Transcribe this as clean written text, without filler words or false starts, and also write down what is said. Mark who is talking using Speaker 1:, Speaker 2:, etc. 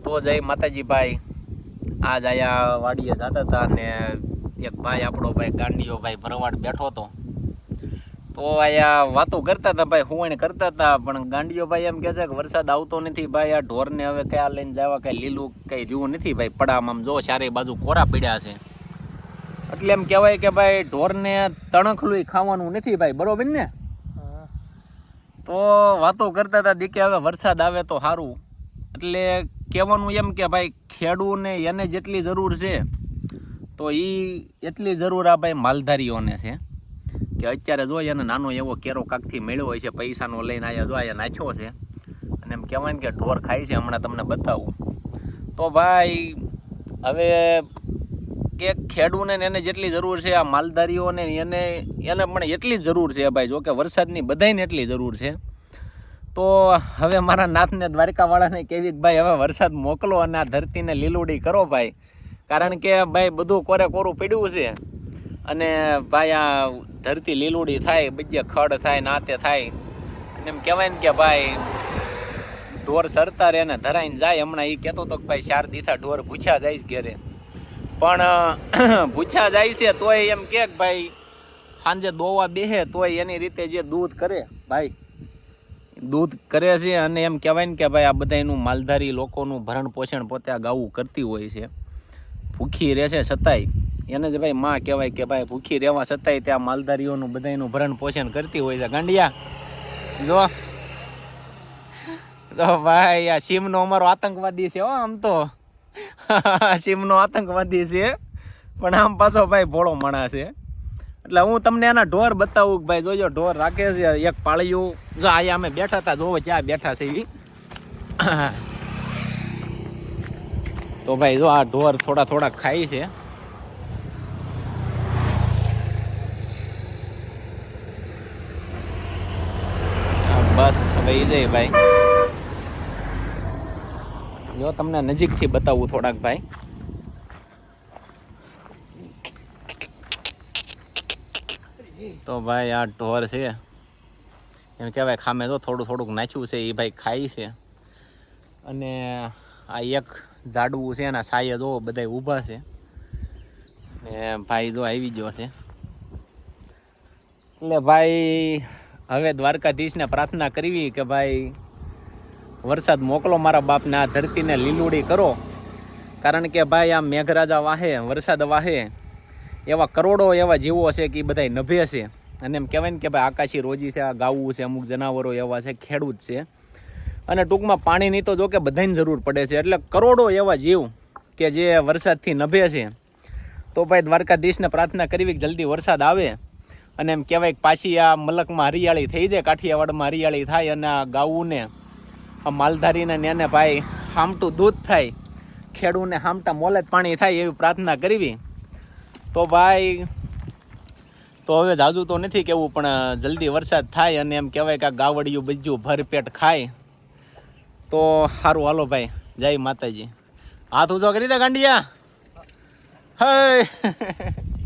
Speaker 1: તો જય માતાજી ભાઈ, આજ આયા વાડીએ જતા હતા ને એક ભાઈ આપણો ભાઈ ગાંડીયો ભાઈ ભરવાડ બેઠો હતો. તો આયા વાતો કરતા હતા ભાઈ, હું એને કરતા હતા. પણ ગાંડીયો ભાઈ એમ કહે છે કે વરસાદ આવતો નથી ભાઈ, આ ઢોરને હવે કયા લઈને જવા, કઈ લીલું કઈ રહ્યું નથી ભાઈ. પડામાં જો ચારે બાજુ કોરા પડ્યા છે, એટલે એમ કહેવાય કે ભાઈ ઢોરને તણખલું ખાવાનું નથી ભાઈ, બરોબર ને? તો વાતો કરતા હતા દીકે હવે વરસાદ આવે તો સારું. એટલે કહેવાનું એમ કે ભાઈ ખેડૂને એને જેટલી જરૂર છે તો એ એટલી જરૂર આ ભાઈ માલધારીઓને છે. કે અત્યારે જો એને નાનો એવો કેરો કાકથી મેળ્યો હોય છે, પૈસાનો લઈને આયા જો આયા નાખ્યો છે, અને એમ કહેવાય ને કે ઢોર ખાય છે. હમણાં તમને બતાવું તો ભાઈ હવે કે ખેડૂને એને જેટલી જરૂર છે, આ માલધારીઓને એને પણ એટલી જ જરૂર છે ભાઈ. જો કે વરસાદની બધાને એટલી જરૂર છે. તો હવે મારા નાથને દ્વારકાવાળાને કહેવી કે ભાઈ હવે વરસાદ મોકલો અને આ ધરતીને લીલુડી કરો ભાઈ. કારણ કે ભાઈ બધું કોરે કોરું પડ્યું છે, અને ભાઈ આ ધરતી લીલુડી થાય, બધે ખડ થાય, નાતે થાય, અને એમ કહેવાય ને કે ભાઈ ઢોર સરતા રહે ને ધરાઈને જાય. હમણાં એ કહેતો હતો કે ભાઈ 4 દીથા ઢોર ભૂખ્યા જાય છે ઘેરે, પણ ભૂખ્યા જાય છે તોય એમ કે ભાઈ સાંજે દોવા બેહે તોય એની રીતે જે દૂધ કરે ભાઈ, દૂધ કરે છે. અને એમ કહેવાય ને કે ભાઈ આ બધા એનું માલધારી લોકોનું ભરણ પોષણ પોતે આ ગાવું કરતી હોય છે. ભૂખી રહેશે છતાંય એને જ ભાઈ માં કહેવાય કે ભાઈ ભૂખી રહેવા છતાંય ત્યાં માલધારીઓનું બધાનું ભરણ પોષણ કરતી હોય છે. ગાંડિયા જો તો ભાઈ આ સિમનો અમારો આતંકવાદી છે હો. આમ તો સિમનો આતંકવાદી છે, પણ આમ પાછો ભાઈ ભોળો માણસ છે. એટલે હું તમને એના ઢોર બતાવું કે ભાઈ જોજો ઢોર રાખે છે. એક પાળિયું જો અહીંયા અમે બેઠા હતા, જોવો ક્યાં બેઠા છે એવી. તો ભાઈ જો આ ઢોર થોડા થોડા ખાય છે. બસ હવે એ જાય ભાઈ, જો તમને નજીકથી બતાવું થોડાક ભાઈ. તો ભાઈ આ ઢોર છે એમ કહેવાય ખામે તો થોડું થોડુંક નાખ્યું છે, એ ભાઈ ખાય છે. અને આ એક ઝાડવું છે એના સાયે જો બધા ઊભા છે, ને ભાઈ જો આવી ગયો છે. એટલે ભાઈ હવે દ્વારકાધીશને પ્રાર્થના કરવી કે ભાઈ વરસાદ મોકલો મારા બાપને, આ ધરતીને લીલુડી કરો. કારણ કે ભાઈ આ મેઘરાજા વાહે, વરસાદ વાહે, એવા કરોડો એવા જીવો છે કે એ બધા નભે છે. અને એમ કહેવાય ને કે ભાઈ આકાશી રોજી છે, આ ગાવું છે, અમુક જનાવરો એવા છે, ખેડૂત છે. અને ટૂંકમાં પાણીની તો જો કે બધાને જરૂર પડે છે. એટલે કરોડો એવા જીવ કે જે વરસાદથી નભે છે. તો ભાઈ દ્વારકાધીશને પ્રાર્થના કરવી કે જલ્દી વરસાદ આવે, અને એમ કહેવાય કે પાછી આ મલકમાં હરિયાળી થઈ જાય, કાઠિયાવાડમાં હરિયાળી થાય, અને આ ગાવુંને આ માલધારીને એને ભાઈ હામટું દૂધ થાય, ખેડૂને હામટા મોલે જ પાણી થાય, એવી પ્રાર્થના કરવી. તો ભાઈ તો હવે જાજુ તો નથી કેવું, પણ જલ્દી વરસાદ થાય અને એમ કહેવાય કે આ ગાવડિયું બધું ભરપેટ ખાય તો સારું. હાલો ભાઈ, જય માતાજી. હાથ ઊંચો કરી દે ગાંડિયા. હે